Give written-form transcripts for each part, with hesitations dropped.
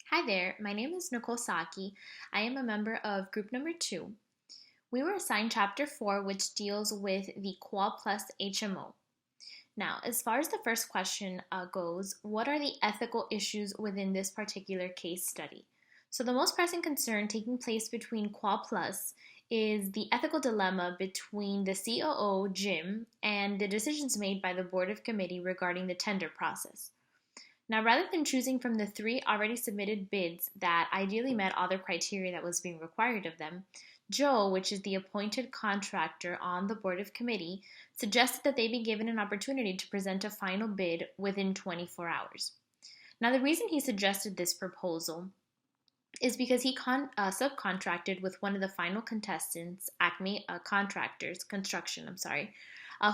Hi there, my name is Nicole Saki. I am a member of group number 2. We were assigned chapter 4, which deals with the Qual Plus HMO. Now, as far as the first question goes, what are the ethical issues within this particular case study? So, the most pressing concern taking place between Qual Plus is the ethical dilemma between the COO, Jim, and the decisions made by the board of committee regarding the tender process. Now, rather than choosing from the 3 already submitted bids that ideally met all the criteria that was being required of them, Joe, which is the appointed contractor on the board of committee, suggested that they be given an opportunity to present a final bid within 24 hours. Now, the reason he suggested this proposal is because he subcontracted with one of the final contestants, Acme Contractors Construction,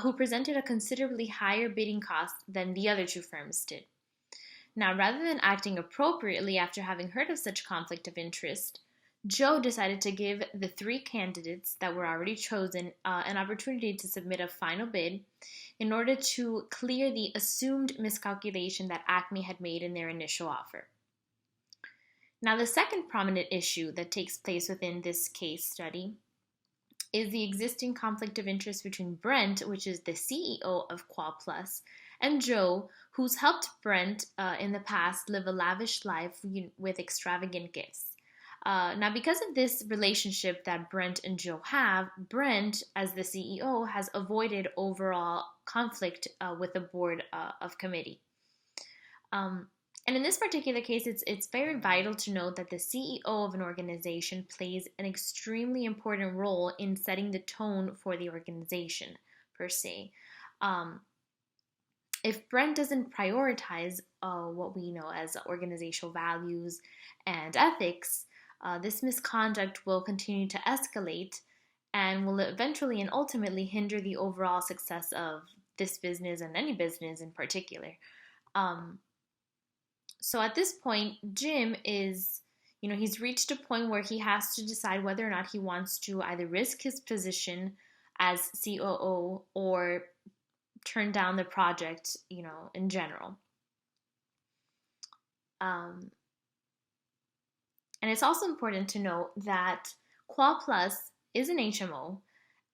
who presented a considerably higher bidding cost than the other 2 firms did. Now, rather than acting appropriately after having heard of such conflict of interest, Joe decided to give the 3 candidates that were already chosen an opportunity to submit a final bid in order to clear the assumed miscalculation that Acme had made in their initial offer. Now, the second prominent issue that takes place within this case study is the existing conflict of interest between Brent, which is the CEO of Qual Plus, and Joe, who's helped Brent in the past live a lavish life with extravagant gifts. Now, because of this relationship that Brent and Joe have, Brent, as the CEO, has avoided overall conflict with the board of committee. And in this particular case, it's very vital to note that the CEO of an organization plays an extremely important role in setting the tone for the organization, per se. If Brent doesn't prioritize what we know as organizational values and ethics, this misconduct will continue to escalate and will eventually and ultimately hinder the overall success of this business and any business in particular. So at this point, Jim is, he's reached a point where he has to decide whether or not he wants to either risk his position as COO or turn down the project, in general. And it's also important to note that Qual Plus is an HMO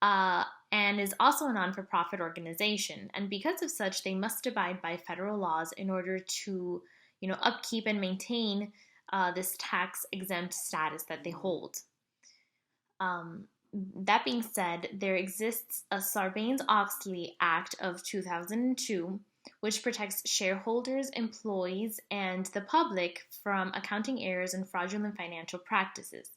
and is also a non-for-profit organization. And because of such, they must abide by federal laws in order to upkeep and maintain this tax-exempt status that they hold. That being said, there exists a Sarbanes-Oxley Act of 2002, which protects shareholders, employees, and the public from accounting errors and fraudulent financial practices.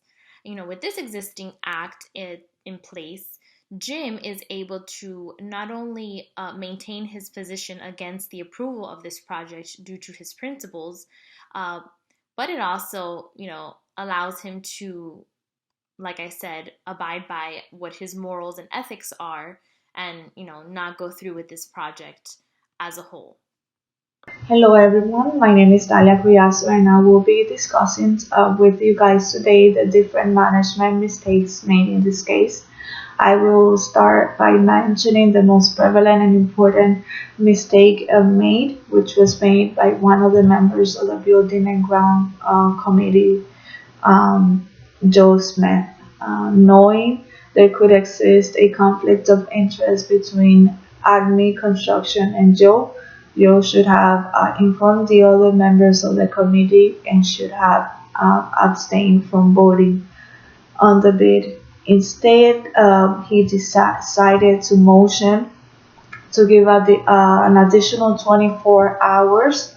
With this existing act in place, Jim is able to not only maintain his position against the approval of this project due to his principles, but it also, allows him to, like I said, abide by what his morals and ethics are and, not go through with this project as a whole. Hello everyone, my name is Dalia Cuyaso and I will be discussing with you guys today the different management mistakes made in this case. I will start by mentioning the most prevalent and important mistake made, which was made by one of the members of the Building and Ground Committee, Joe Smith. Knowing there could exist a conflict of interest between Acme Construction and Joe should have informed the other members of the committee and should have abstained from voting on the bid. Instead, he decided to motion to give an additional 24 hours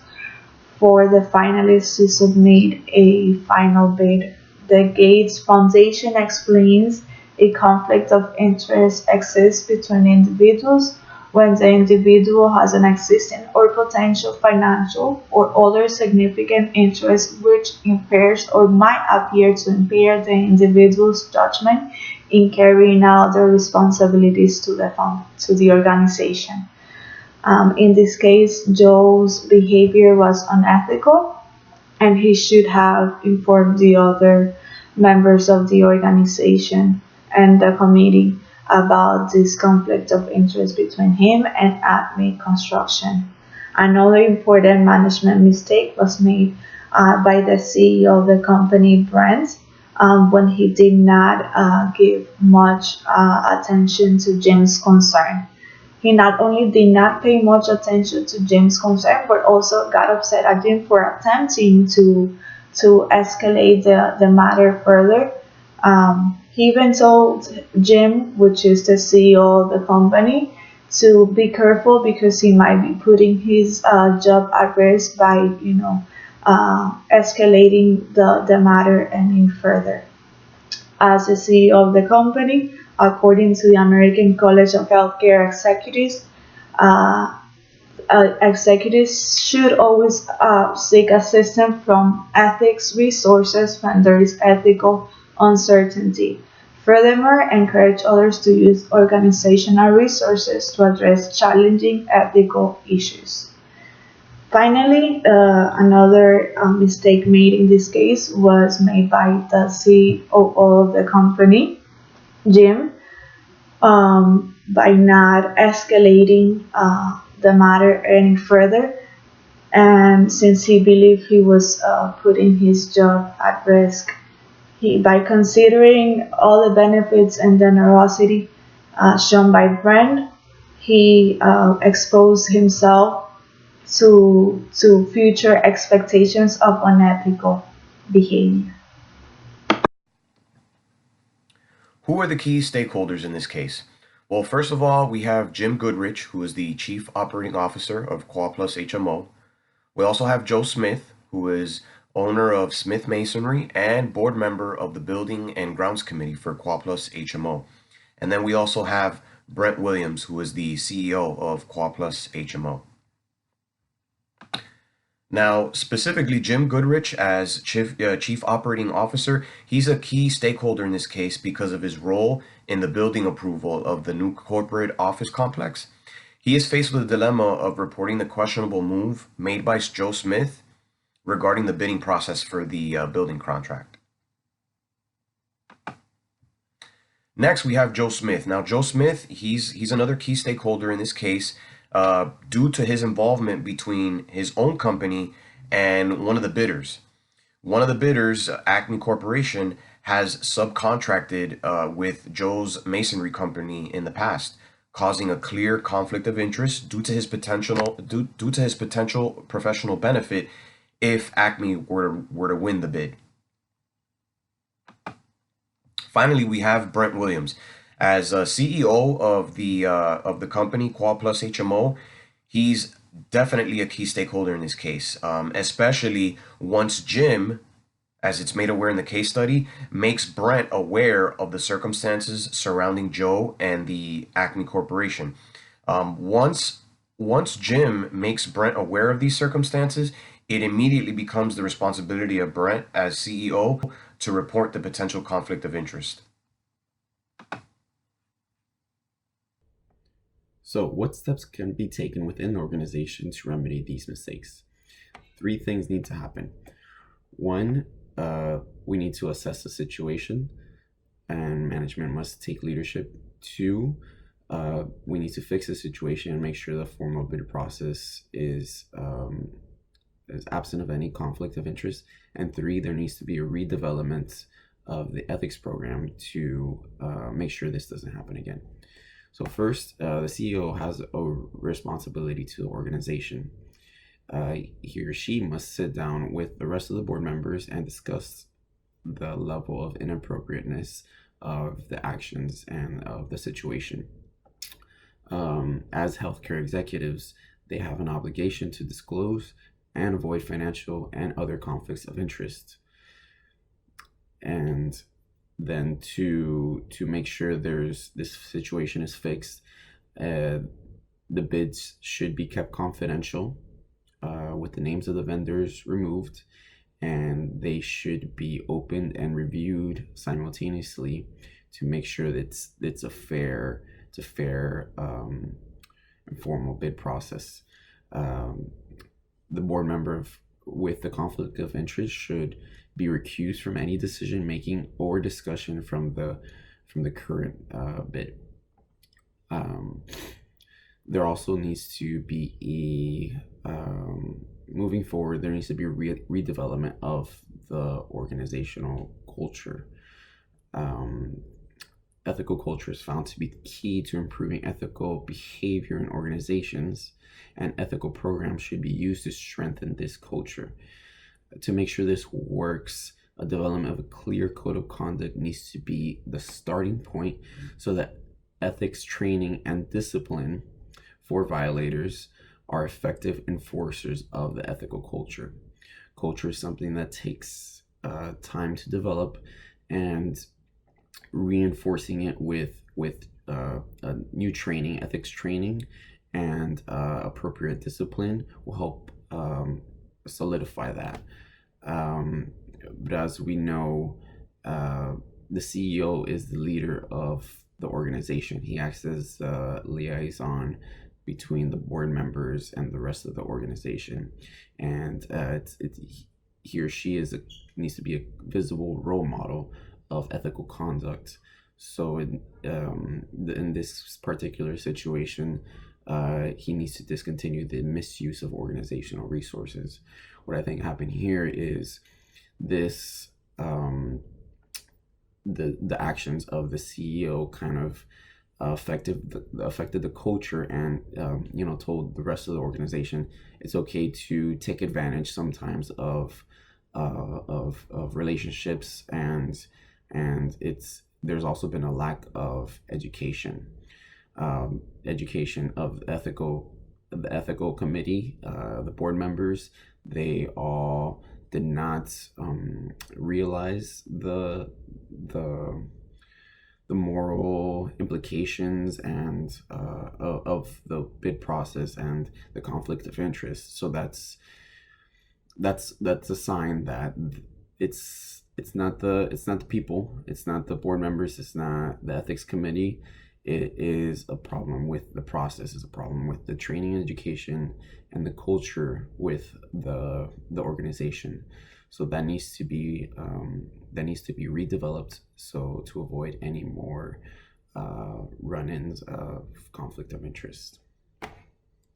for the finalists to submit a final bid. The Gates Foundation explains a conflict of interest exists between individuals when the individual has an existing or potential financial or other significant interest which impairs or might appear to impair the individual's judgment in carrying out their responsibilities to the organization. In this case, Joe's behavior was unethical, and he should have informed the other members of the organization and the committee about this conflict of interest between him and Acme Construction. Another important management mistake was made by the CEO of the company, Brent, when he did not give much attention to Jim's concern. He not only did not pay much attention to Jim's concern, but also got upset at Jim for attempting to escalate the matter further. He even told Jim, which is the CEO of the company, to be careful because he might be putting his job at risk by, escalating the matter any further. As the CEO of the company, according to the American College of Healthcare Executives, uh, executives should always seek assistance from ethics resources when there is ethical uncertainty. Furthermore, encourage others to use organizational resources to address challenging ethical issues. Finally, another mistake made in this case was made by the COO of the company, Jim, by not escalating the matter any further. And since he believed he was putting his job at risk, by considering all the benefits and generosity shown by Brent, he exposed himself to future expectations of unethical behavior. Who are the key stakeholders in this case? Well, first of all, we have Jim Goodrich, who is the Chief Operating Officer of Quad Plus HMO. We also have Joe Smith, who is owner of Smith Masonry and board member of the Building and Grounds Committee for Quad Plus HMO. And then we also have Brent Williams, who is the CEO of Quad Plus HMO. Now, specifically, Jim Goodrich, as Chief Operating Officer, he's a key stakeholder in this case because of his role in the building approval of the new corporate office complex. He is faced with the dilemma of reporting the questionable move made by Joe Smith regarding the bidding process for the building contract. Next, we have Joe Smith. Now, Joe Smith, he's another key stakeholder in this case due to his involvement between his own company and one of the bidders. One of the bidders, Acme Corporation, has subcontracted with Joe's masonry company in the past, causing a clear conflict of interest due to his potential professional benefit if Acme were to win the bid. Finally, we have Brent Williams as CEO of the company Quad Plus HMO. He's definitely a key stakeholder in this case, especially once Jim, as it's made aware in the case study, makes Brent aware of the circumstances surrounding Joe and the Acme Corporation. Once Jim makes Brent aware of these circumstances, it immediately becomes the responsibility of Brent as CEO to report the potential conflict of interest. So, what steps can be taken within the organization to remedy these mistakes? Three things need to happen. One, we need to assess the situation, and management must take leadership. Two, we need to fix the situation and make sure the formal bid process is absent of any conflict of interest. And three, there needs to be a redevelopment of the ethics program to make sure this doesn't happen again. So first, the CEO has a responsibility to the organization. He or she must sit down with the rest of the board members and discuss the level of inappropriateness of the actions and of the situation. As healthcare executives, they have an obligation to disclose and avoid financial and other conflicts of interest. And then to make sure this situation is fixed, the bids should be kept confidential with the names of the vendors removed, and they should be opened and reviewed simultaneously to make sure that it's a fair informal bid process. The board member with the conflict of interest should be recused from any decision making or discussion from the current bid. There also needs to be moving forward, there needs to be a redevelopment of the organizational culture. Um, Ethical culture is found to be key to improving ethical behavior in organizations, and ethical programs should be used to strengthen this culture. To make sure this works, a development of a clear code of conduct needs to be the starting point so that ethics training and discipline for violators are effective enforcers of the ethical culture. Culture is something that takes time to develop, and reinforcing it with new training, ethics training, and appropriate discipline will help solidify that. But as we know, the CEO is the leader of the organization. He acts as a liaison between the board members and the rest of the organization, and he or she needs to be a visible role model of ethical conduct. So in this particular situation, he needs to discontinue the misuse of organizational resources. What I think happened here is this the actions of the CEO kind of affected the culture, and told the rest of the organization it's okay to take advantage sometimes of relationships, and there's also been a lack of education of the ethical committee, the board members. They all did not realize the moral implications and of the bid process and the conflict of interest. So that's a sign that it's not the people, it's not the board members, it's not the ethics committee. It is a problem with the process, it's a problem with the training and education and the culture with the organization. So that needs to be redeveloped, so to avoid any more run-ins of conflict of interest.